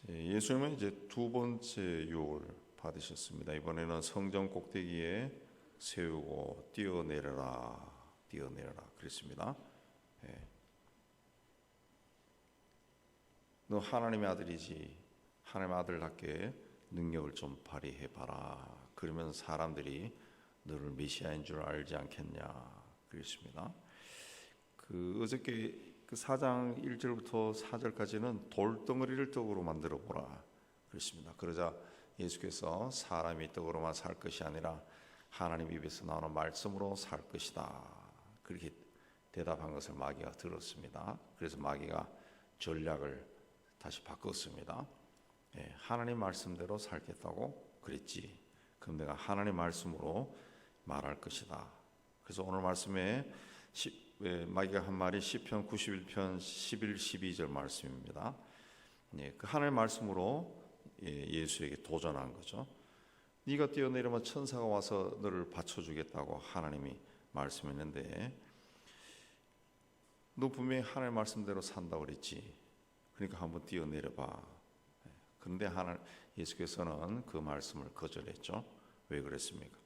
예수님은 이제 두 번째 유혹을 받으셨습니다. 이번에는 성전 꼭대기에 세우고 뛰어내려라 그랬습니다. 너 하나님의 아들이지, 하나님의 아들답게 능력을 좀 발휘해봐라. 그러면 사람들이 너를 메시아인 줄 알지 않겠냐 그랬습니다. 어저께 4장 1절부터 4절까지는 돌덩어리를 떡으로 만들어 보라 그랬습니다. 그러자 예수께서 사람이 떡으로만 살 것이 아니라 하나님 입에서 나오는 말씀으로 살 것이다, 그렇게 대답한 것을 마귀가 들었습니다. 그래서 마귀가 전략을 다시 바꿨습니다. 하나님 말씀대로 살겠다고 그랬지. 그럼 내가 하나님 말씀으로 말할 것이다. 그래서 오늘 말씀에 마귀가 한 말이 시편 91편 11, 12절 말씀입니다. 그 하나님 말씀으로 예수에게 도전한 거죠. 네가 뛰어내리면 천사가 와서 너를 받쳐주겠다고 하나님이 말씀했는데 너 분명히 하나님 말씀대로 산다고 그랬지. 그러니까 한번 뛰어내려봐. 그런데 예수께서는 그 말씀을 거절했죠. 왜 그랬습니까?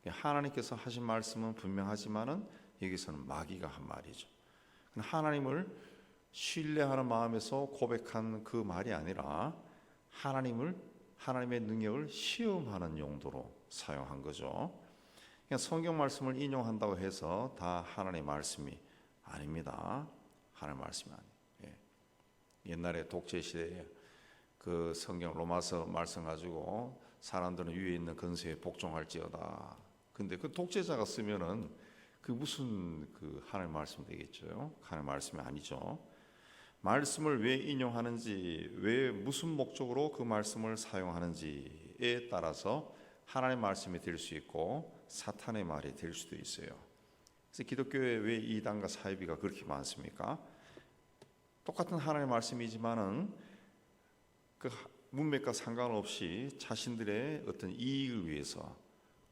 하나님께서 하신 말씀은 분명하지만은 여기서는 마귀가 한 말이죠. 하나님을 신뢰하는 마음에서 고백한 그 말이 아니라 하나님의 능력을 시험하는 용도로 사용한 거죠. 성경 말씀을 인용한다고 해서 다 하나님의 말씀이 아닙니다. 하나님의 말씀이 아니에요. 옛날에 독재 시대에 그 성경 로마서 말씀 가지고 사람들은 위에 있는 근세에 복종할지어다. 근데 그 독재자가 쓰면은 그 무슨 하나님 말씀 되겠죠? 하나님 말씀이 아니죠. 말씀을 왜 인용하는지, 왜 무슨 목적으로 그 말씀을 사용하는지에 따라서 하나님 말씀이 될 수 있고 사탄의 말이 될 수도 있어요. 그래서 기독교에 왜 이단과 사이비가 그렇게 많습니까? 똑같은 하나님 말씀이지만은 그 문맥과 상관없이 자신들의 어떤 이익을 위해서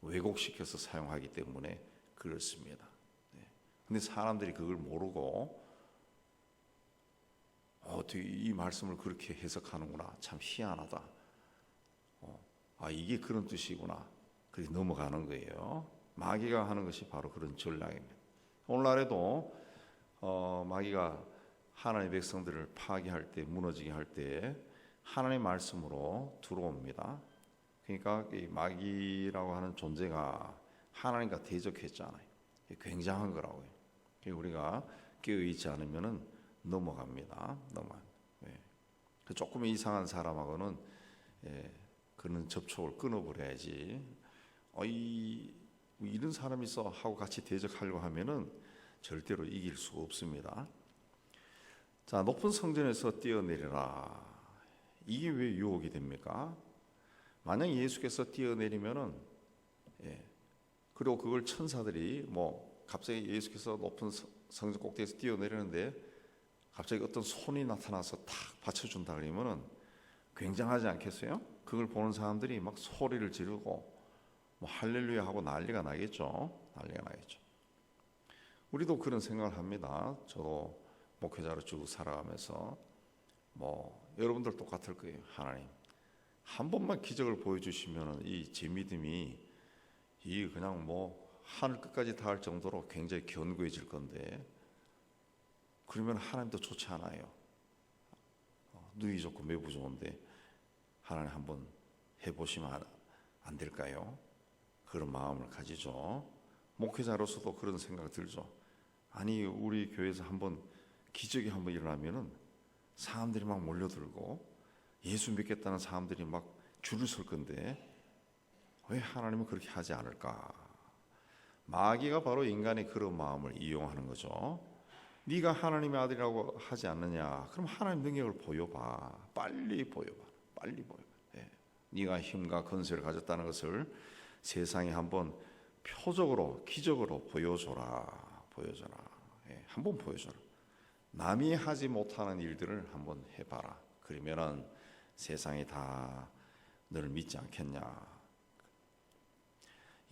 왜곡시켜서 사용하기 때문에 그렇습니다. 근데 사람들이 그걸 모르고 어떻게 이 말씀을 그렇게 해석하는구나, 참 희한하다, 이게 그런 뜻이구나, 그렇게 넘어가는 거예요. 마귀가 하는 것이 바로 그런 전략입니다. 오늘날에도 마귀가 하나님의 백성들을 파괴할 때, 무너지게 할 때 하나님의 말씀으로 들어옵니다. 그러니까 이 마귀라고 하는 존재가 하나님과 대적했잖아요. 굉장한 거라고요. 우리가 깨어있지 않으면 넘어갑니다. 조금 이상한 사람하고는 그런 접촉을 끊어버려야지. 이런 사람이 있어 하고 같이 대적하려고 하면은 절대로 이길 수 없습니다. 자, 높은 성전에서 뛰어내리라. 이게 왜 유혹이 됩니까? 만약 예수께서 뛰어내리면은 그리고 그걸 천사들이 갑자기 예수께서 높은 성전 꼭대기에서 뛰어내리는데 갑자기 어떤 손이 나타나서 탁 받쳐준다 그러면은 굉장하지 않겠어요? 그걸 보는 사람들이 막 소리를 지르고 할렐루야 하고 난리가 나겠죠. 우리도 그런 생각을 합니다. 저도 목회자로 쭉 살아가면서 여러분들 똑같을 거예요. 하나님 한 번만 기적을 보여주시면은 이 제 믿음이 그냥 하늘 끝까지 닿을 정도로 굉장히 견고해질 건데 그러면 하나님도 좋지 않아요. 눈이 좋고 매부 좋은데 하나님 한번 해보시면 안 될까요? 그런 마음을 가지죠. 목회자로서도 그런 생각 들죠. 아니 우리 교회에서 기적이 한번 일어나면은 사람들이 막 몰려들고 예수 믿겠다는 사람들이 막 줄을 설 건데 왜 하나님은 그렇게 하지 않을까? 마귀가 바로 인간의 그런 마음을 이용하는 거죠. 네가 하나님의 아들이라고 하지 않느냐? 그럼 하나님 능력을 보여봐. 빨리 보여봐. 네가 힘과 권세를 가졌다는 것을 세상에 한번 표적으로, 기적으로 보여줘라. 한번 보여줘라. 남이 하지 못하는 일들을 한번 해봐라. 그러면은 세상이 다 너를 믿지 않겠냐?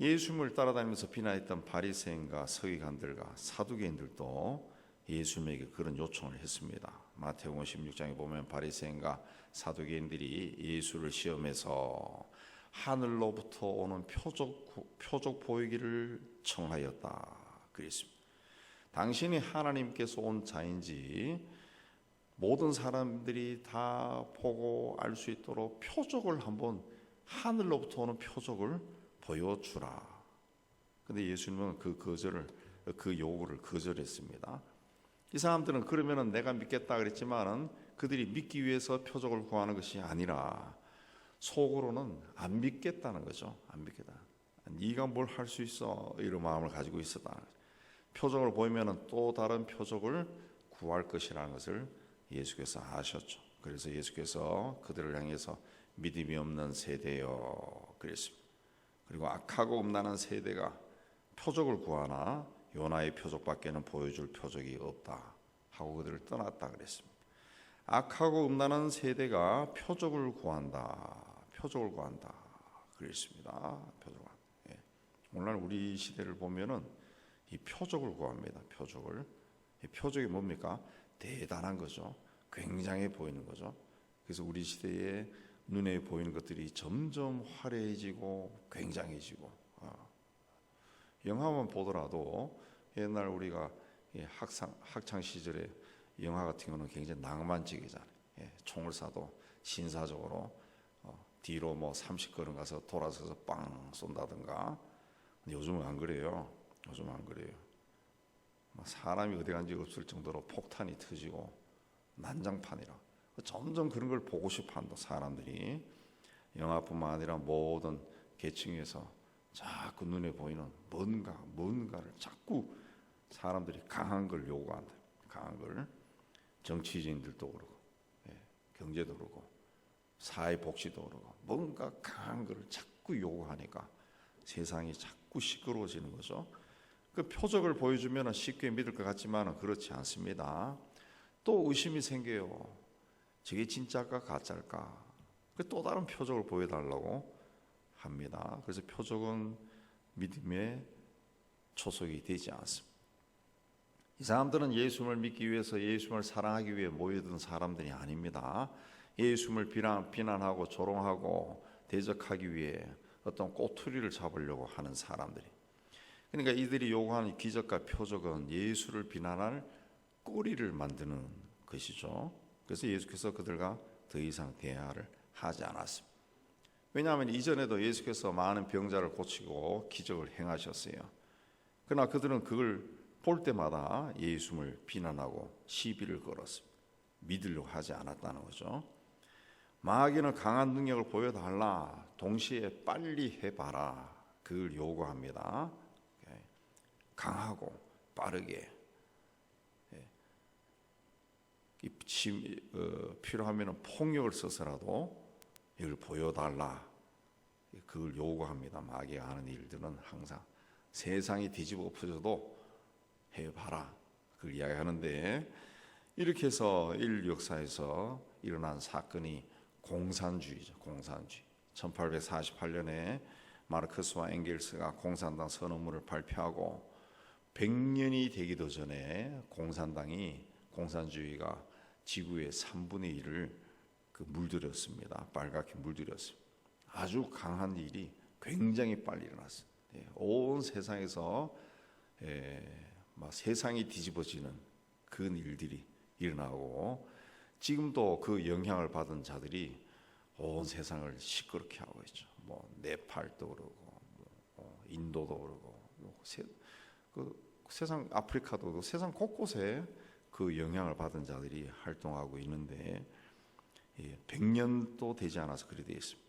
예수님을 따라다니면서 비난했던 바리새인과 서기관들과 사두개인들도 예수님에게 그런 요청을 했습니다. 마태복음 16장에 보면 바리새인과 사두개인들이 예수를 시험해서 하늘로부터 오는 표적 보이기를 청하였다 그랬습니다. 당신이 하나님께서 온 자인지 모든 사람들이 다 보고 알 수 있도록 표적을 한번 하늘로부터 오는 표적을 보여주라. 근데 예수님은 그 요구를 거절했습니다. 이 사람들은 그러면은 내가 믿겠다 그랬지만은 그들이 믿기 위해서 표적을 구하는 것이 아니라 속으로는 안 믿겠다는 거죠. 안 믿겠다. 네가 뭘 할 수 있어 이런 마음을 가지고 있었다. 표적을 보이면은 또 다른 표적을 구할 것이라는 것을 예수께서 아셨죠. 그래서 예수께서 그들을 향해서 믿음이 없는 세대여 그랬습니다. 그리고 악하고 음란한 세대가 표적을 구하나 요나의 표적밖에는 보여줄 표적이 없다 하고 그들을 떠났다 그랬습니다. 악하고 음란한 세대가 표적을 구한다 그랬습니다. 표적을. 예. 오늘날 우리 시대를 보면은 이 표적을 구합니다. 표적을. 이 표적이 뭡니까? 대단한 거죠. 굉장해 보이는 거죠. 그래서 우리 시대에 눈에 보이는 것들이 점점 화려해지고 굉장해지고 영화만 보더라도 옛날 우리가 학창 시절에 영화 같은 경우는 굉장히 낭만적이잖아요. 총을 쏴도 신사적으로 뒤로 뭐 30걸음 가서 돌아서서 빵 쏜다든가. 근데 요즘은 안 그래요. 사람이 어디 간지 없을 정도로 폭탄이 터지고 난장판이라. 점점 그런 걸 보고 싶어한다. 사람들이 영화뿐만 아니라 모든 계층에서 자꾸 눈에 보이는 뭔가를 자꾸 사람들이 강한 걸 요구한다. 강한 걸. 정치인들도 그러고 경제도 그러고 사회복지도 그러고 뭔가 강한 걸 자꾸 요구하니까 세상이 자꾸 시끄러워지는 거죠. 그 표적을 보여주면 쉽게 믿을 것 같지만 그렇지 않습니다. 또 의심이 생겨요. 저게 진짜일까 가짜일까? 또 다른 표적을 보여달라고 합니다. 그래서 표적은 믿음의 초석이 되지 않습니다. 이 사람들은 예수님을 믿기 위해서 예수님을 사랑하기 위해 모여든 사람들이 아닙니다. 예수님을 비난하고 조롱하고 대적하기 위해 어떤 꼬투리를 잡으려고 하는 사람들이. 그러니까 이들이 요구하는 기적과 표적은 예수를 비난할 꼬리를 만드는 것이죠. 그래서 예수께서 그들과 더 이상 대화를 하지 않았습니다. 왜냐하면 이전에도 예수께서 많은 병자를 고치고 기적을 행하셨어요. 그러나 그들은 그걸 볼 때마다 예수님을 비난하고 시비를 걸었습니다. 믿으려고 하지 않았다는 거죠. 마귀는 강한 능력을 보여달라. 동시에 빨리 해봐라. 그걸 요구합니다. 강하고 빠르게. 필요하면 폭력을 써서라도 이걸 보여달라. 그걸 요구합니다. 마귀가 하는 일들은 항상 세상이 뒤집어 엎어져도 해봐라. 그걸 이야기하는데 이렇게 해서 인류 역사에서 일어난 사건이 공산주의죠. 공산주의. 1848년에 마르크스와 엥겔스가 공산당 선언문을 발표하고 100년이 되기도 전에 공산주의가 지구의 3분의 1을 물들였습니다. 빨갛게 물들였습니다. 아주 강한 일이 굉장히 빨리 일어났어요. 온 세상에서 세상이 뒤집어지는 그런 일들이 일어나고 지금도 그 영향을 받은 자들이 온 세상을 시끄럽게 하고 있죠. 네팔도 그러고 인도도 그러고 세상 아프리카도 세상 곳곳에 그 영향을 받은 자들이 활동하고 있는데 100년도 되지 않아서 그리 되어 있습니다.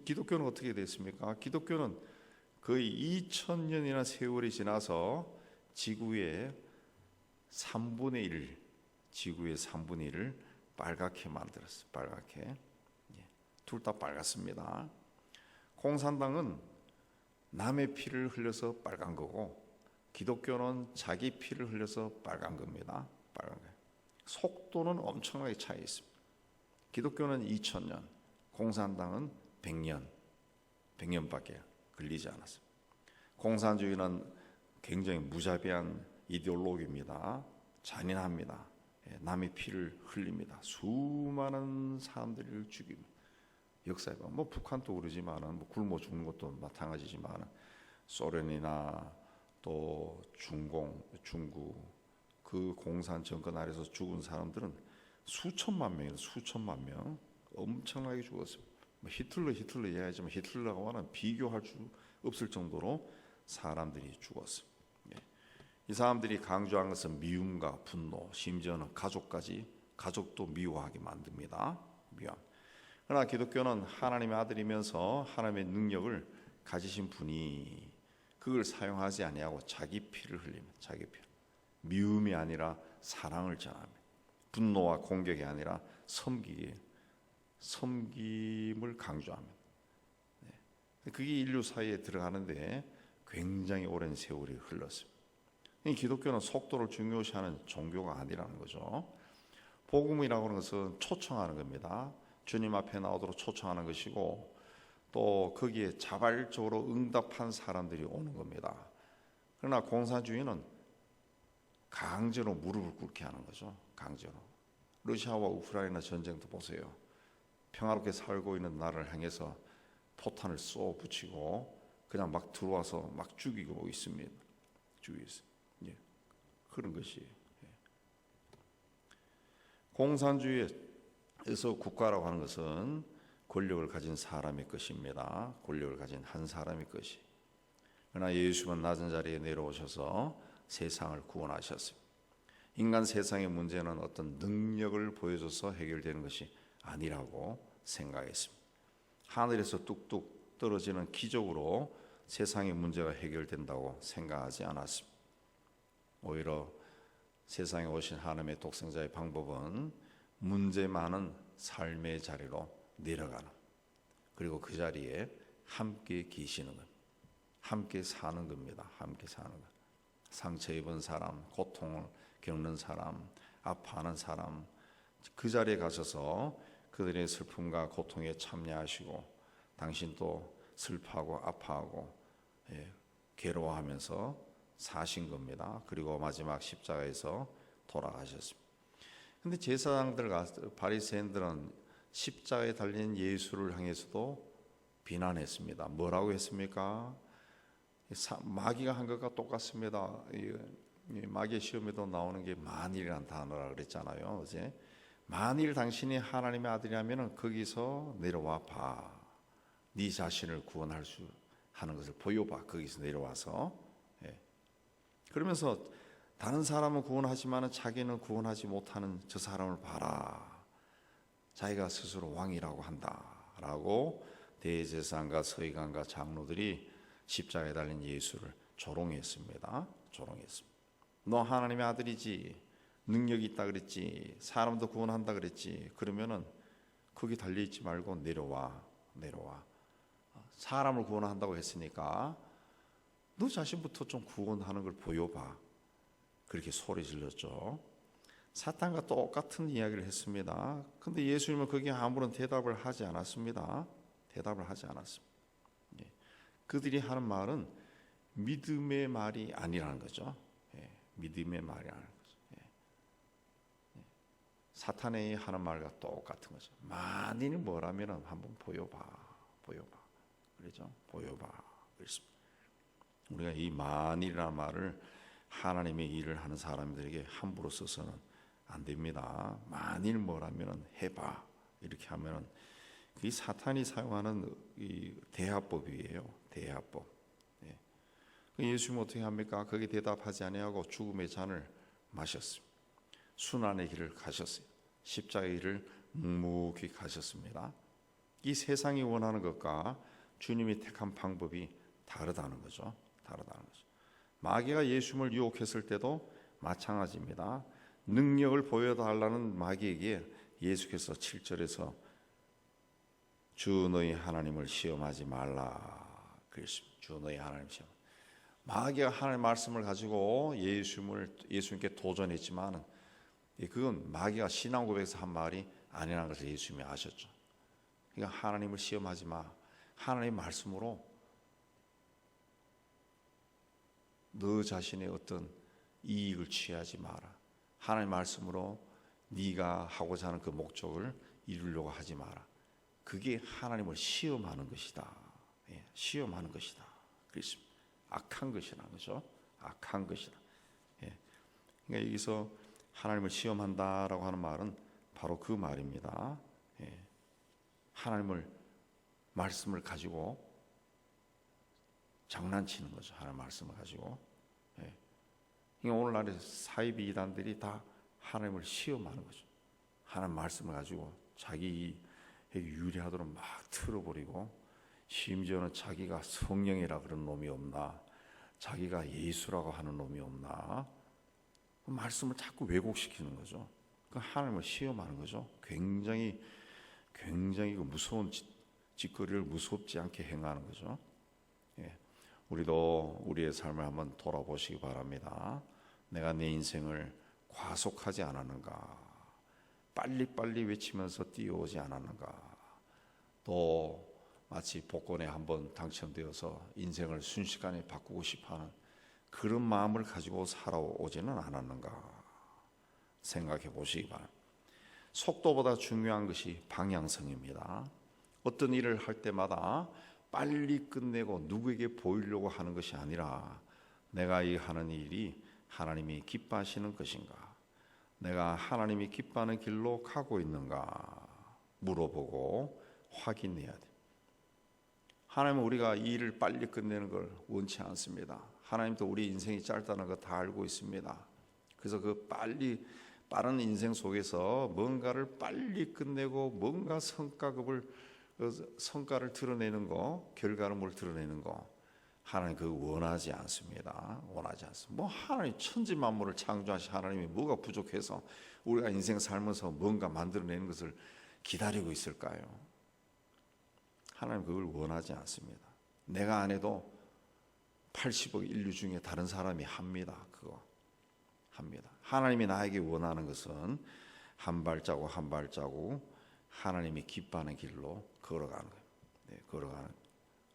기독교는 어떻게 됐습니까? 기독교는 거의 2000년이나 세월이 지나서 지구의 3분의 1을 빨갛게 만들었어요. 빨갛게. 둘 다 빨갛습니다. 공산당은 남의 피를 흘려서 빨간 거고 기독교는 자기 피를 흘려서 빨간 겁니다. 빨간 거. 속도는 엄청나게 차이 있습니다. 기독교는 2000년, 공산당은 100년밖에 걸리지 않았습니다. 공산주의는 굉장히 무자비한 이데올로기입니다. 잔인합니다. 남의 피를 흘립니다. 수많은 사람들을 죽입니다. 역사에 보면 뭐 북한도 그러지만은 뭐 굶어 죽는 것도 마찬가지지만은 소련이나 또 중국 그 공산 정권 아래서 죽은 사람들은 수천만 명이에요. 수천만 명 엄청나게 죽었습니다. 뭐 히틀러 이야기하지만 히틀러와는 비교할 수 없을 정도로 사람들이 죽었습니다. 이 사람들이 강조한 것은 미움과 분노, 심지어는 가족도 미워하게 만듭니다. 미움. 그러나 기독교는 하나님의 아들이면서 하나님의 능력을 가지신 분이 그걸 사용하지 아니하고 자기 피를 흘립니다. 자기 피. 미움이 아니라 사랑을 전합니다. 분노와 공격이 아니라 섬김을 강조합니다. 그게 인류 사이에 들어가는데 굉장히 오랜 세월이 흘렀습니다. 기독교는 속도를 중요시하는 종교가 아니라는 거죠. 복음이라고 하는 것은 초청하는 겁니다. 주님 앞에 나오도록 초청하는 것이고 또 거기에 자발적으로 응답한 사람들이 오는 겁니다. 그러나 공산주의는 강제로 무릎을 꿇게 하는 거죠. 강제로. 러시아와 우크라이나 전쟁도 보세요. 평화롭게 살고 있는 나라를 향해서 포탄을 쏘 붙이고 그냥 막 들어와서 막 죽이고 있습니다. 죽이고 있어요. 그런 것이 공산주의에서 국가라고 하는 것은 권력을 가진 사람의 것입니다. 권력을 가진 한 사람의 것이. 그러나 예수님은 낮은 자리에 내려오셔서 세상을 구원하셨습니다. 인간 세상의 문제는 어떤 능력을 보여줘서 해결되는 것이 아니라고 생각했습니다. 하늘에서 뚝뚝 떨어지는 기적으로 세상의 문제가 해결된다고 생각하지 않았습니다. 오히려 세상에 오신 하나님의 독생자의 방법은 문제 많은 삶의 자리로 내려가는, 그리고 그 자리에 함께 계시는 겁니다. 함께 사는 겁니다. 함께 사는 것. 상처 입은 사람, 고통을 겪는 사람, 아파하는 사람, 그 자리에 가셔서 그들의 슬픔과 고통에 참여하시고 당신도 슬퍼하고 아파하고 괴로워하면서 사신 겁니다. 그리고 마지막 십자가에서 돌아가셨습니다. 근데 제사장들, 바리새인들은 십자가에 달린 예수를 향해서도 비난했습니다. 뭐라고 했습니까? 마귀가 한 것과 똑같습니다. 마귀의 시험에도 나오는 게 만일이라는 단어라 그랬잖아요. 어제 만일 당신이 하나님의 아들이라면 거기서 내려와 봐. 네 자신을 구원할 수 하는 것을 보여봐. 거기서 내려와서. 그러면서 다른 사람은 구원하지만 자기는 구원하지 못하는 저 사람을 봐라. 자기가 스스로 왕이라고 한다라고 대제사장과 서기관과 장로들이 십자가에 달린 예수를 조롱했습니다. 조롱했습니다. 너 하나님의 아들이지, 능력이 있다 그랬지, 사람도 구원한다 그랬지. 그러면은 거기 달려 있지 말고 내려와. 사람을 구원한다고 했으니까 너 자신부터 좀 구원하는 걸 보여봐. 그렇게 소리 질렀죠. 사탄과 똑같은 이야기를 했습니다. 근데 예수님은 거기에 아무런 대답을 하지 않았습니다. 그들이 하는 말은 믿음의 말이 아니라는 거죠. 믿음의 말이 아니라는 거죠. 사탄이 하는 말과 똑같은 거죠. 만일 뭐라면 한번 보여봐. 그러죠. 보여봐. 그렇습니다. 우리가 이 만일이라는 말을 하나님의 일을 하는 사람들에게 함부로 써서는 안 됩니다. 만일 뭐라면 해봐. 이렇게 하면 그게 사탄이 사용하는 이 대화법이에요. 대화법. 예수님은 어떻게 합니까? 거기에 대답하지 아니하고 죽음의 잔을 마셨습니다. 순환의 길을 가셨어요. 십자가의 길을 묵묵히 가셨습니다. 이 세상이 원하는 것과 주님이 택한 방법이 다르다는 거죠. 마귀가 예수님을 유혹했을 때도 마찬가지입니다. 능력을 보여달라는 마귀에게 예수께서 7절에서 주 너희 하나님을 시험하지 말라 그랬습니다. 주 너희 하나님 시험. 마귀가 하나님의 말씀을 가지고 예수님께 도전했지만 그건 마귀가 신앙 고백에서 한 말이 아니라는 것을 예수님이 아셨죠. 그러니까 하나님을 시험하지 마. 하나님의 말씀으로 너 자신의 어떤 이익을 취하지 마라. 하나님 말씀으로 네가 하고자 하는 그 목적을 이루려고 하지 마라. 그게 하나님을 시험하는 것이다. 예, 시험하는 것이다. 그렇습니다. 악한 것이라는 거죠. 악한 것이다. 예. 그러니까 여기서 하나님을 시험한다라고 하는 말은 바로 그 말입니다. 예. 하나님을 말씀을 가지고 장난치는 거죠. 하나님 말씀을 가지고. 예. 그러니까 오늘날의 사이비 이단들이 다 하나님을 시험하는 거죠. 하나님 말씀을 가지고 자기에게 유리하도록 막 틀어버리고, 심지어는 자기가 성령이라 그런 놈이 없나, 자기가 예수라고 하는 놈이 없나, 그 말씀을 자꾸 왜곡시키는 거죠. 그 하나님을 시험하는 거죠. 굉장히 그 무서운 짓거리를 무섭지 않게 행하는 거죠. 예. 우리도 우리의 삶을 한번 돌아보시기 바랍니다. 내가 내 인생을 과속하지 않았는가? 빨리빨리 외치면서 뛰어오지 않았는가? 또 마치 복권에 한번 당첨되어서 인생을 순식간에 바꾸고 싶어하는 그런 마음을 가지고 살아오지는 않았는가? 생각해 보시기 바랍니다. 속도보다 중요한 것이 방향성입니다. 어떤 일을 할 때마다 빨리 끝내고 누구에게 보이려고 하는 것이 아니라, 내가 이 하는 일이 하나님이 기뻐하시는 것인가? 내가 하나님이 기뻐하는 길로 가고 있는가? 물어보고 확인해야 돼. 하나님은 우리가 이 일을 빨리 끝내는 걸 원치 않습니다. 하나님도 우리 인생이 짧다는 거 다 알고 있습니다. 그래서 그 빠른 인생 속에서 뭔가를 빨리 끝내고 뭔가 성과를 드러내는 거, 결과물을 드러내는 거, 하나님 그거 원하지 않습니다. 원하지 않습니다. 뭐 하나님 천지 만물을 창조하신 하나님이 뭐가 부족해서 우리가 인생 살면서 뭔가 만들어내는 것을 기다리고 있을까요? 하나님 그걸 원하지 않습니다. 내가 안 해도 80억 인류 중에 다른 사람이 합니다. 그거 합니다. 하나님이 나에게 원하는 것은 한 발자국 한 발자국 하나님이 기뻐하는 길로 걸어가는 거예요. 네, 걸어가는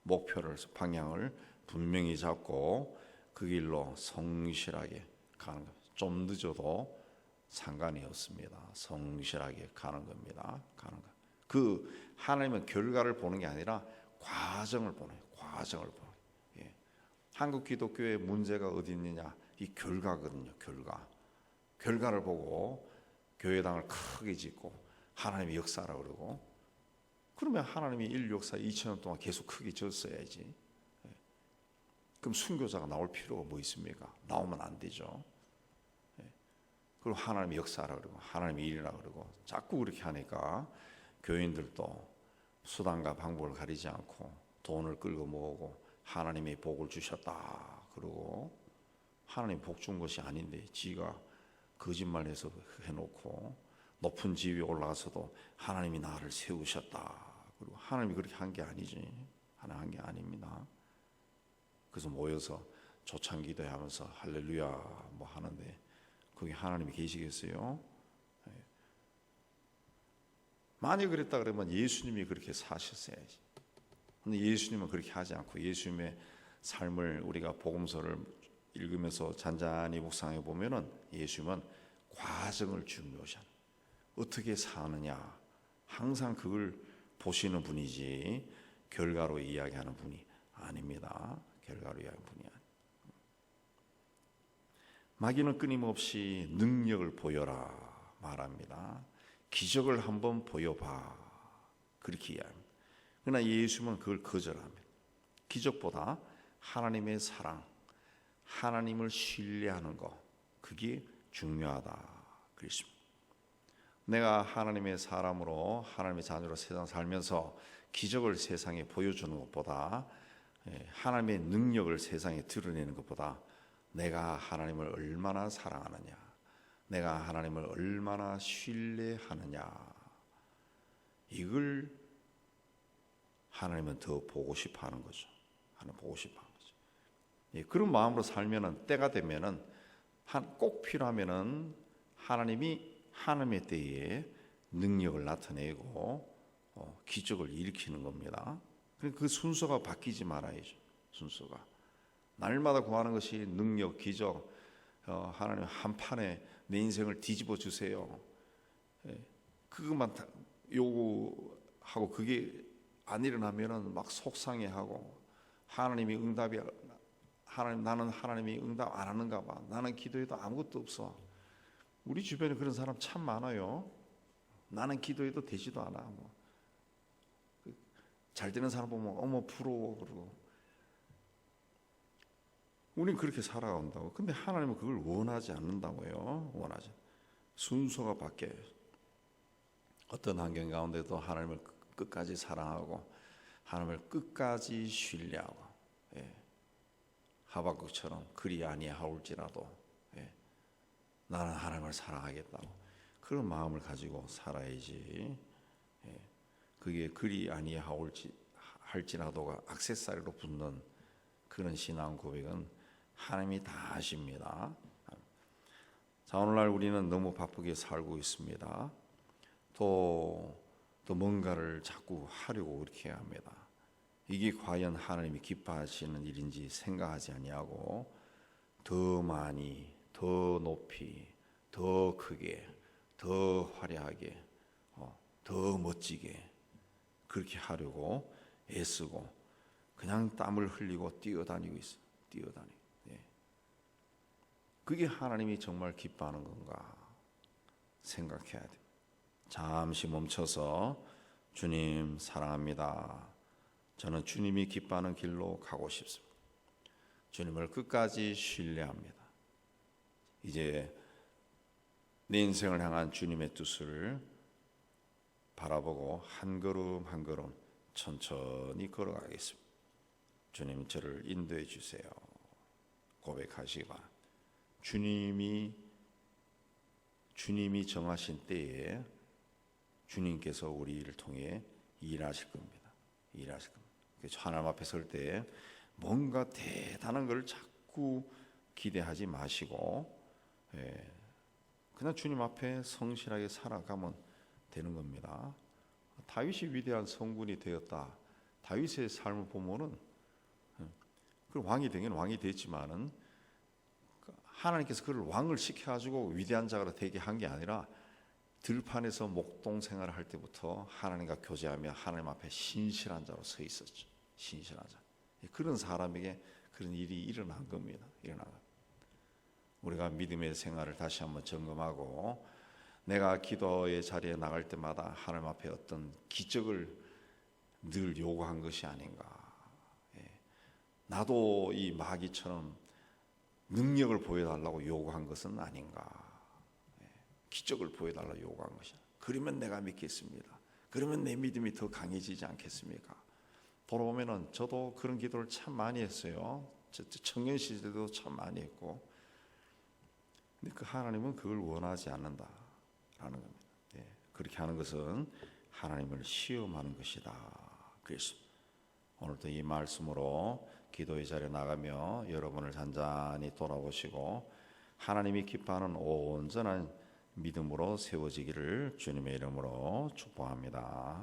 목표를, 방향을 분명히 잡고 그 길로 성실하게 가는 거예요. 좀 늦어도 상관이 없습니다. 성실하게 가는 겁니다. 가는 거. 그 하나님은 결과를 보는 게 아니라 과정을 보는 거예요. 과정을 보는 거예요. 예. 한국 기독교의 문제가 어디 있느냐? 이 결과거든요. 결과를 보고 교회당을 크게 짓고 하나님의 역사라고 그러고, 그러면 하나님이 인류 역사 2000년 동안 계속 크게 졌어야지. 그럼 순교자가 나올 필요가 뭐 있습니까? 나오면 안 되죠. 그리고 하나님의 역사라고 그러고 하나님의 일이라고 그러고 자꾸 그렇게 하니까 교인들도 수단과 방법을 가리지 않고 돈을 끌고 모으고 하나님의 복을 주셨다 그러고, 하나님 복 준 것이 아닌데 지가 거짓말해서 해놓고 높은 지위에 올라가서도 하나님이 나를 세우셨다 그리고 하나님이 그렇게 한 게 아니지. 하나 한 게 아닙니다. 그래서 모여서 조창 기도하면서 할렐루야 뭐 하는데 거기 하나님이 계시겠어요? 만약 그랬다 그러면 예수님이 그렇게 사셨어야지. 근데 예수님은 그렇게 하지 않고 예수님의 삶을 우리가 복음서를 읽으면서 잔잔히 묵상해 보면은 예수님은 과정을 중요시하는, 어떻게 사느냐 항상 그걸 보시는 분이지 결과로 이야기하는 분이 아닙니다. 결과로 이야기하는 분이 아닙니다. 마귀는 끊임없이 능력을 보여라 말합니다. 기적을 한번 보여봐 그렇게 이야기합니다. 그러나 예수님은 그걸 거절합니다. 기적보다 하나님의 사랑, 하나님을 신뢰하는 것, 그게 중요하다 그랬습니다. 내가 하나님의 사람으로 하나님의 자녀로 세상 살면서 기적을 세상에 보여주는 것보다, 하나님의 능력을 세상에 드러내는 것보다 내가 하나님을 얼마나 사랑하느냐, 내가 하나님을 얼마나 신뢰하느냐, 이걸 하나님은 더 보고 싶어하는 거죠. 하나님 보고 싶어하는 거죠. 그런 마음으로 살면은 때가 되면은 꼭 필요하면은 하나님이 하나님의 때에 능력을 나타내고 기적을 일으키는 겁니다. 그 순서가 바뀌지 말아야죠. 순서가 날마다 구하는 것이 능력, 기적, 하나님 한 판에 내 인생을 뒤집어 주세요. 그것만 요구하고 그게 안 일어나면은 막 속상해하고 하나님이 응답이 나는 하나님이 응답 안 하는가 봐. 나는 기도해도 아무것도 없어. 우리 주변에 그런 사람 참 많아요. 나는 기도해도 되지도 않아. 잘 되는 사람 보면 어머 부러워 그러고. 우린 그렇게 살아온다고. 근데 하나님은 그걸 원하지 않는다고요. 원하지. 순서가 바뀌어요. 어떤 환경 가운데도 하나님을 끝까지 사랑하고 하나님을 끝까지 신뢰하고, 하박국처럼 그리 아니하올지라도 나는 하나님을 사랑하겠다고 그런 마음을 가지고 살아야지. 그게 그리 아니할지라도가 액세서리로 붙는 그런 신앙 고백은 하나님이 다 아십니다. 자, 오늘날 우리는 너무 바쁘게 살고 있습니다. 또 뭔가를 자꾸 하려고 이렇게 합니다. 이게 과연 하나님이 기뻐하시는 일인지 생각하지 아니하고 더 많이, 더 높이, 더 크게, 더 화려하게, 더 멋지게 그렇게 하려고 애쓰고 그냥 땀을 흘리고 뛰어다니고 있어요. 뛰어다니고. 그게 하나님이 정말 기뻐하는 건가 생각해야 돼요. 잠시 멈춰서 주님 사랑합니다. 저는 주님이 기뻐하는 길로 가고 싶습니다. 주님을 끝까지 신뢰합니다. 이제 내 인생을 향한 주님의 뜻을 바라보고 한 걸음 한 걸음 천천히 걸어가겠습니다. 주님 저를 인도해 주세요. 고백하시기 바랍니다. 주님이 정하신 때에 주님께서 우리를 통해 일하실 겁니다. 일하실 겁니다. 그래서 하나님 앞에 설 때 뭔가 대단한 걸 자꾸 기대하지 마시고 그냥 주님 앞에 성실하게 살아가면 되는 겁니다. 다윗이 위대한 성군이 되었다. 다윗의 삶을 보면은 그 왕이 되긴 왕이 됐지만은 하나님께서 그를 왕을 시켜가지고 위대한 자가 되게 한 게 아니라 들판에서 목동 생활을 할 때부터 하나님과 교제하며 하나님 앞에 신실한 자로 서 있었죠. 신실한 자. 그런 사람에게 그런 일이 일어난 겁니다. 우리가 믿음의 생활을 다시 한번 점검하고 내가 기도의 자리에 나갈 때마다 하나님 앞에 어떤 기적을 늘 요구한 것이 아닌가. 나도 이 마귀처럼 능력을 보여달라고 요구한 것은 아닌가. 기적을 보여달라고 요구한 것이야. 그러면 내가 믿겠습니다. 그러면 내 믿음이 더 강해지지 않겠습니까? 돌아보면은 저도 그런 기도를 참 많이 했어요. 청년 시절도 참 많이 했고. 근데 그 하나님은 그걸 원하지 않는다라는 겁니다. 그렇게 하는 것은 하나님을 시험하는 것이다. 그래서 오늘도 이 말씀으로 기도의 자리에 나가며 여러분을 잔잔히 돌아보시고 하나님이 기뻐하는 온전한 믿음으로 세워지기를 주님의 이름으로 축복합니다.